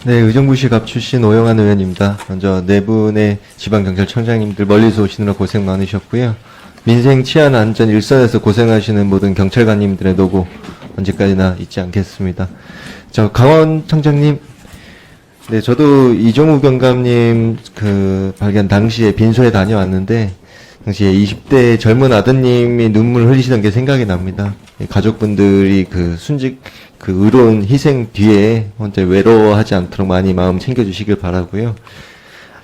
네, 의정부시 갑 출신 오영환 의원입니다. 먼저 네 분의 지방경찰청장님들 멀리서 오시느라 고생 많으셨고요. 민생 치안 안전 일선에서 고생하시는 모든 경찰관님들의 노고 언제까지나 잊지 않겠습니다. 강원 청장님, 네, 저도 이종우 경감님 발견 당시에 빈소에 다녀왔는데 당시에 20대 젊은 아드님이 눈물 흘리시던 게 생각이 납니다. 가족분들이 의로운 희생 뒤에 혼자 외로워하지 않도록 많이 마음 챙겨주시길 바라고요.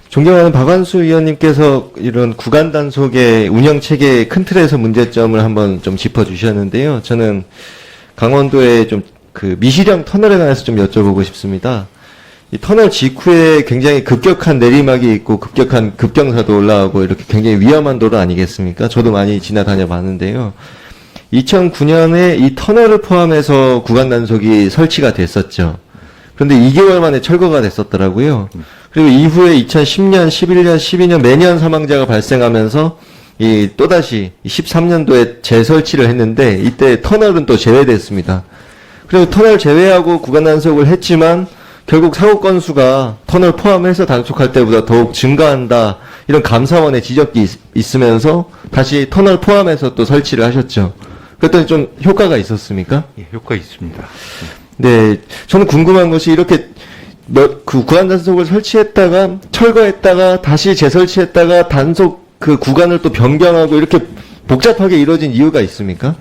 존경하는 박완수 의원님께서 이런 구간 단속의 운영 체계의 큰 틀에서 문제점을 한번 좀 짚어주셨는데요. 저는 강원도의 미시령 터널에 관해서 좀 여쭤보고 싶습니다. 이 터널 직후에 굉장히 급격한 내리막이 있고 급격한 급경사도 올라오고 이렇게 굉장히 위험한 도로 아니겠습니까? 저도 많이 지나다녀 봤는데요. 2009년에 이 터널을 포함해서 구간 단속이 설치가 됐었죠. 그런데 2개월 만에 철거가 됐었더라고요. 그리고 이후에 2010년, 11년, 12년 매년 사망자가 발생하면서 또다시 13년도에 재설치를 했는데 이때 터널은 또 제외됐습니다. 그리고 터널 제외하고 구간 단속을 했지만 결국 사고 건수가 터널 포함해서 단속할 때보다 더욱 증가한다. 이런 감사원의 지적이 있으면서 다시 터널 포함해서 또 설치를 하셨죠. 그랬더니 좀 효과가 있었습니까? 예, 효과 있습니다. 네. 저는 궁금한 것이 이렇게 구간 단속을 설치했다가 철거했다가 다시 재설치했다가 단속 구간을 또 변경하고 이렇게 복잡하게 이루어진 이유가 있습니까?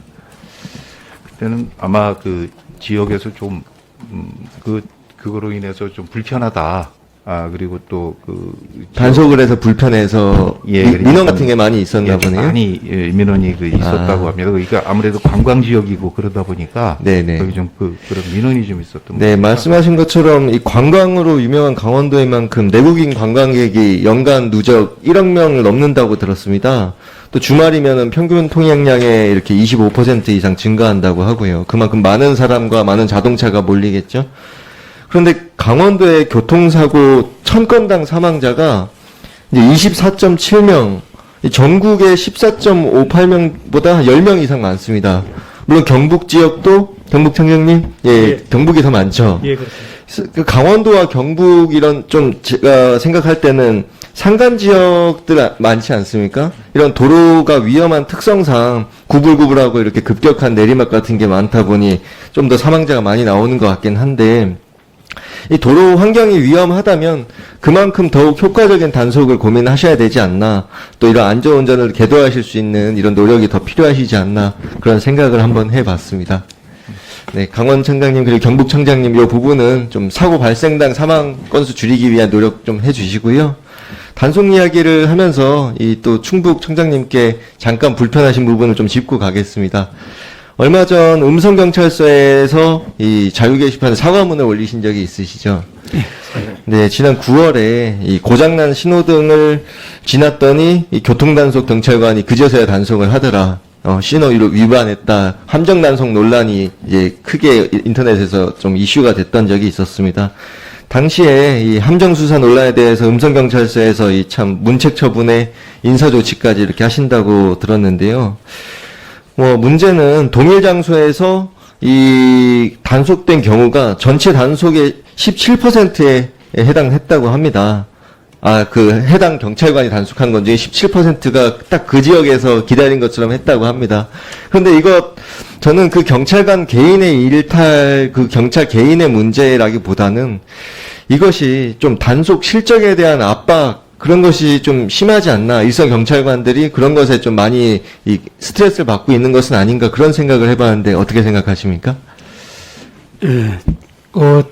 그때는 아마 지역에서 좀 그거로 인해서 좀 불편하다. 그리고 또 단속을 해서 불편해서 민원 같은 게 많이 있었나 예, 보네요. 많이 민원이 있었다고 합니다. 그러니까 아무래도 관광 지역이고 그러다 보니까 네네. 거기 좀 그런 민원이 좀 있었던 네, 말씀하신 것처럼 이 관광으로 유명한 강원도인 만큼 내국인 관광객이 연간 누적 1억 명을 넘는다고 들었습니다. 또 주말이면은 평균 통행량의 이렇게 25% 이상 증가한다고 하고요. 그만큼 많은 사람과 많은 자동차가 몰리겠죠. 그런데 강원도의 교통사고 1000건당 사망자가 이제 24.7명, 전국의 14.58명보다 10명 이상 많습니다. 물론 경북 지역도, 경북청장님, 예, 경북이 더 많죠. 예, 그렇습니다. 강원도와 경북 제가 생각할 때는 산간 지역들 많지 않습니까? 이런 도로가 위험한 특성상 구불구불하고 이렇게 급격한 내리막 같은 게 많다 보니 좀 더 사망자가 많이 나오는 것 같긴 한데, 이 도로 환경이 위험하다면 그만큼 더욱 효과적인 단속을 고민하셔야 되지 않나, 또 이런 안전운전을 계도하실 수 있는 이런 노력이 더 필요하시지 않나, 그런 생각을 한번 해봤습니다. 네, 강원 청장님 그리고 경북 청장님 이 부분은 좀 사고 발생당 사망 건수 줄이기 위한 노력 좀 해주시고요. 단속 이야기를 하면서 또 충북 청장님께 잠깐 불편하신 부분을 좀 짚고 가겠습니다. 얼마 전 음성경찰서에서 이 자유 게시판에 사과문을 올리신 적이 있으시죠? 네, 지난 9월에 이 고장난 신호등을 지났더니 이 교통단속 경찰관이 그제서야 단속을 하더라. 신호위로 위반했다. 함정 단속 논란이 이제 크게 인터넷에서 좀 이슈가 됐던 적이 있었습니다. 당시에 이 함정 수사 논란에 대해서 음성경찰서에서 참 문책 처분에 인사 조치까지 이렇게 하신다고 들었는데요. 문제는 동일 장소에서 이 단속된 경우가 전체 단속의 17%에 해당했다고 합니다. 해당 경찰관이 단속한 건 중에 17%가 딱 그 지역에서 기다린 것처럼 했다고 합니다. 그런데 저는 그 경찰관 개인의 일탈, 경찰 개인의 문제라기보다는 이것이 좀 단속 실적에 대한 압박, 그런 것이 좀 심하지 않나. 일선 경찰관들이 그런 것에 좀 많이 스트레스를 받고 있는 것은 아닌가, 그런 생각을 해봤는데 어떻게 생각하십니까? 예,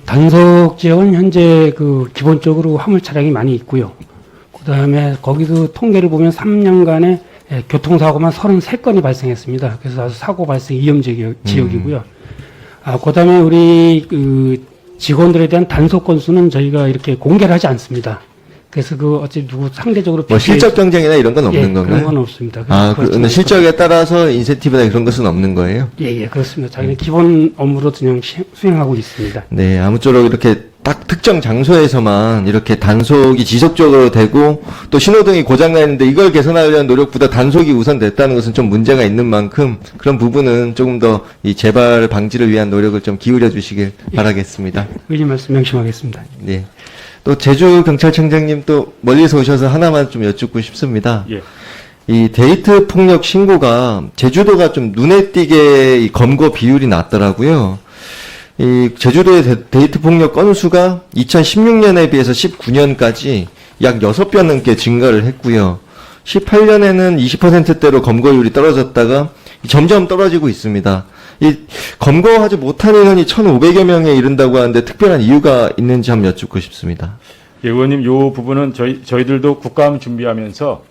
단속 지역은 현재 기본적으로 화물 차량이 많이 있고요. 그 다음에 거기도 통계를 보면 3년간에 교통사고만 33건이 발생했습니다. 그래서 아주 사고 발생 위험 지역이고요. 그 다음에 우리 직원들에 대한 단속 건수는 저희가 이렇게 공개를 하지 않습니다. 그래서 상대적으로 실적 경쟁이나 이런 건 없는 건가요? 그런 건 없습니다. 그런데 실적에 따라서 인센티브나 그런 것은 없는 거예요? 예, 그렇습니다. 자기는 기본 업무로 그냥 수행하고 있습니다. 네, 아무쪼록 이렇게 딱 특정 장소에서만 이렇게 단속이 지속적으로 되고 또 신호등이 고장나 있는데 이걸 개선하려는 노력보다 단속이 우선됐다는 것은 좀 문제가 있는 만큼 그런 부분은 조금 더 이 재발 방지를 위한 노력을 좀 기울여 주시길 바라겠습니다. 의원 말씀 명심하겠습니다. 네. 또 제주 경찰청장님 또 멀리서 오셔서 하나만 좀 여쭙고 싶습니다. 예. 이 데이트 폭력 신고가 제주도가 좀 눈에 띄게 이 검거 비율이 낮더라고요. 이 제주도의 데이트 폭력 건수가 2016년에 비해서 19년까지 약 6배 넘게 증가를 했고요. 18년에는 20%대로 검거율이 떨어졌다가 점점 떨어지고 있습니다. 이 검거하지 못한 인원이 1,500여 명에 이른다고 하는데 특별한 이유가 있는지 한번 여쭙고 싶습니다. 예, 의원님, 요 부분은 저희들도 국감 준비하면서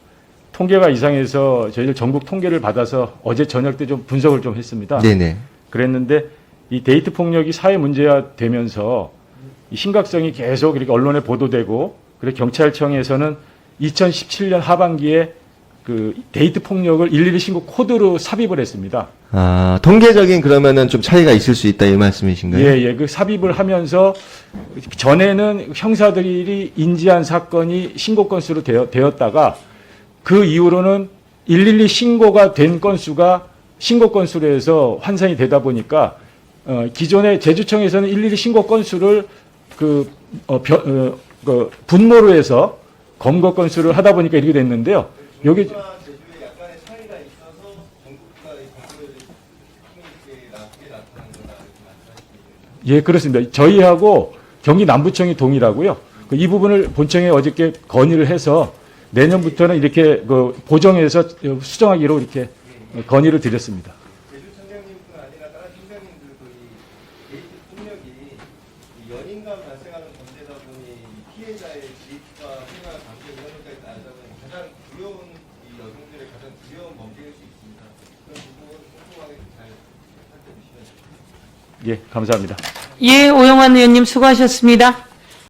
통계가 이상해서 저희들 전국 통계를 받아서 어제 저녁 때 좀 분석을 좀 했습니다. 네네. 그랬는데 이 데이트 폭력이 사회 문제화 되면서 이 심각성이 계속 이렇게 언론에 보도되고, 그래 경찰청에서는 2017년 하반기에 그 데이트 폭력을 112 신고 코드로 삽입을 했습니다. 아, 통계적인 그러면은 좀 차이가 있을 수 있다 이 말씀이신가요? 예, 예. 그 삽입을 하면서 전에는 형사들이 인지한 사건이 신고 건수로 되었다가 그 이후로는 112 신고가 된 건수가 신고 건수로 해서 환산이 되다 보니까 기존의 제주청에서는 112 신고 건수를 분모로 해서 검거 건수를 하다 보니까 이렇게 됐는데요. 여기 예, 그렇습니다. 저희하고 경기 남부청이 동일하고요. 이 부분을 본청에 어저께 건의를 해서 내년부터는 이렇게 보정해서 수정하기로 이렇게 건의를 드렸습니다. 제주청장님뿐 아니라 다른 청장님들도 이 데이트 폭력이 연인 간 발생하는 범죄다 보니 피해자의 지위와 생활 관계 이런 것까지 따르다 보니 가장 두려운 이 여성들의 가장 두려운 범죄일 수 있습니다. 그런 부분을 꼼꼼하게 잘 살펴주시면 좋겠습니다. 예, 감사합니다. 예, 오영환 의원님 수고하셨습니다.